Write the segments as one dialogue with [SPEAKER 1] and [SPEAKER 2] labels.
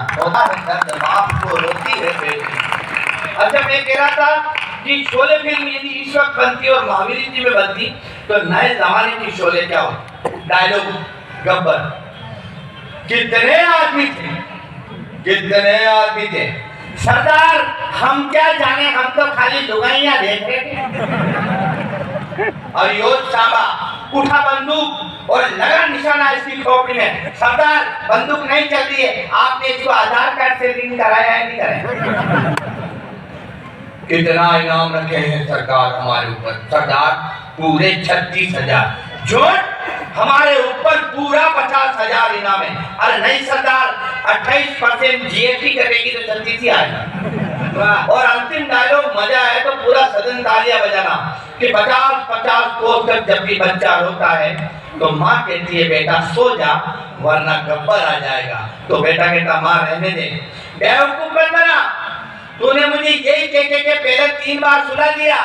[SPEAKER 1] बाप को रोती है बेटी। अच्छा, मैं कह रहा था कि शोले फिल्म यदि इस वक्त बनती और महावीर जी में बनती तो नए जमाने की शोले क्या हो? डायलॉग गब्बर, कितने आदमी थे, कितने आदमी थे सरदार, हम क्या जाने, हम तो खाली लुगाइयां देख रहे थे। और योध सांबा उठा बंदूक और लगा निशाना इसकी खोपड़ी में। सरदार, बंदूक नहीं चल रही है, आपने इसको आधार कार्ड से लिंक कराया है नहीं कराया? कितना इनाम रखे हैं सरकार हमारे ऊपर? सरदार पूरे 36,000। जोड़ हमारे ऊपर पूरा 50,000 इनाम है। अरे नहीं सरदार, 28% जीएसटी कटेगी तो 36 ही आएगा। और अंतिम डायलॉग मजा आए तो पूरा सदन तालियां बजाना कि 50-50 कोस तक जब भी बच्चा रोता है तो माँ कहती है बेटा सो जा वरना गब्बर आ जाएगा। तो बेटा कहता माँ रहने दे। बेवकूफ मत बना, तूने मुझे यही कह पहले 3 बार सुना दिया,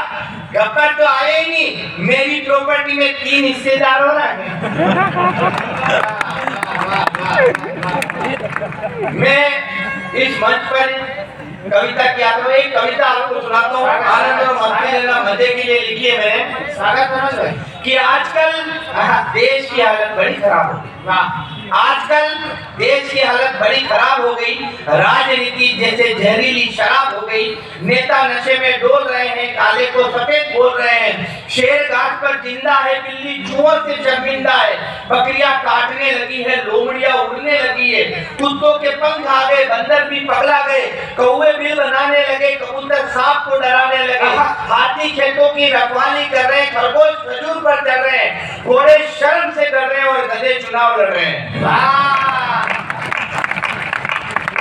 [SPEAKER 1] गब्बर तो आए ही नहीं। मेरी प्रॉपर्टी में 3 हिस्सेदार हो रहा है। मैं इस मंच पर कविता की आग्रह, एक कविता आपको सुनाता हूँ, आनंद और मस्ती लेना मजे के लिए लिखी है मैंने। स्वागत करना कि आजकल देश की हालत बड़ी खराब हो गई। आजकल देश की हालत बड़ी खराब हो गई। राजनीति जैसे जहरीली शराब हो गई। नेता नशे में डोल रहे हैं, काले को सफेद बोल रहे हैं। शेर घाट पर जिंदा है, बिल्ली चूहों से शर्मिंदा है। बकरियां काटने लगी है, लोमड़ियां उड़ने लगी है। कुत्तों के पंख आ गए, बंदर भी पगला गए। कौवे बिल बनाने लगे, कबूतर सांप को डराने लगे। हाथी खेतों की रखवाली कर रहे हैं, खरगोश खजूर पर चढ़ रहे हैं। घोड़े शर्म से डर रहे हैं और गधे चुनाव लड़ रहे हैं।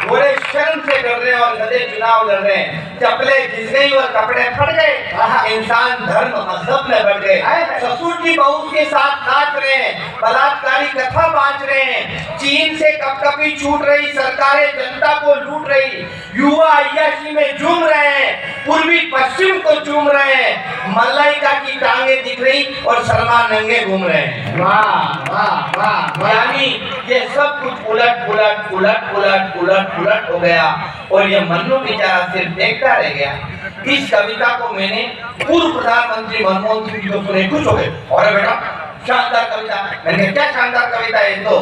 [SPEAKER 1] घोड़े शर्म से डर रहे हैं और गधे चुनाव लड़ रहे हैं। चप्पलें घिस गई और कपड़े फट गए। इंसान धर्म मजहब में बढ़ गए। ससुर की बहू के साथ नाच रहे हैं, बलात्कारी कथा बांच रहे हैं। चीन से कपकपी छूट रही, सरकारें जनता को लूट रही। युवा अय्याशी में झूम रहे हैं, पूर्वी पश्चिम को चूम रहे हैं। मलाइका की टांगे दिख रही और सलमान नंगे घूम रहे हैं। वाह वाह वाह। यानी ये सब कुछ उलट पुलट उलट पुलट उलट पुलट हो गया और ये मन्नू बेचारा सिर्फ देखता रह गया। इस कविता को मैंने पूर्व प्रधानमंत्री मनमोहन सिंह जी को सुने, खुश हो गए। और बेटा शानदार कविता। मैंने क्या शानदार कविता है? तो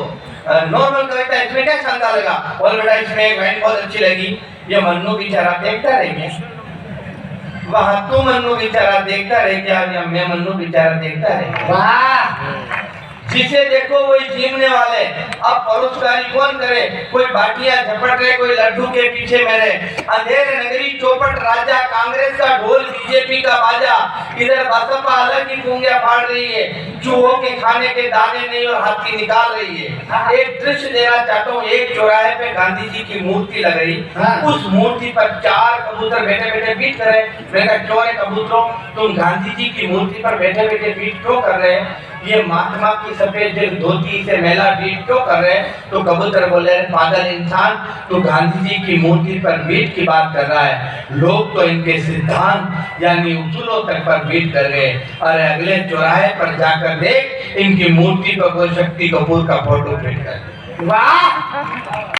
[SPEAKER 1] नॉर्मल कविता, इसमें क्या शानदार लगा? और बेटा इसमें एक लाइन बहुत अच्छी लगी, ये मन्नू बेचारा देखता रह गया। वहां तू मन्नू बेचारा देखता रह गया, मैं मन्नू बेचारा देखता रह गया। वाह, जिसे देखो वही जीमने वाले। अब परोसकारी कौन करे? कोई बाटियां झपट रहे, कोई लड्डू के पीछे मेरे। अंधेरे नगरी चौपट राजा, कांग्रेस का ढोल बीजेपी का बाजा। इधर बसपा अलग ही गूंगिया फाड़ रही है। चूहों के खाने के दाने नहीं और हाथी निकाल रही है। एक दृश्य देना चाहता हूँ, एक चौराहे पे गांधी जी की मूर्ति लग रही। उस मूर्ति पर 4 कबूतर बैठे बैठे बीट कर रहे। मैंने कहा क्यों रे कबूतरों, तुम गांधी जी की मूर्ति पर बैठे बैठे बीट क्यों कर रहे हैं? ये महात्मा की सफेद धोती से मेला बीट क्यों कर रहे हैं? तो कबूतर बोले पागल इंसान, तो गांधी जी की मूर्ति पर बीट की बात कर रहा है। लोग तो इनके सिद्धांत यानी उसूलों तक पर बीट कर गए। अरे अगले चौराहे पर जाकर देख, इनकी मूर्ति पर कोई शक्ति कपूर का फोटो फिट कर। वाह।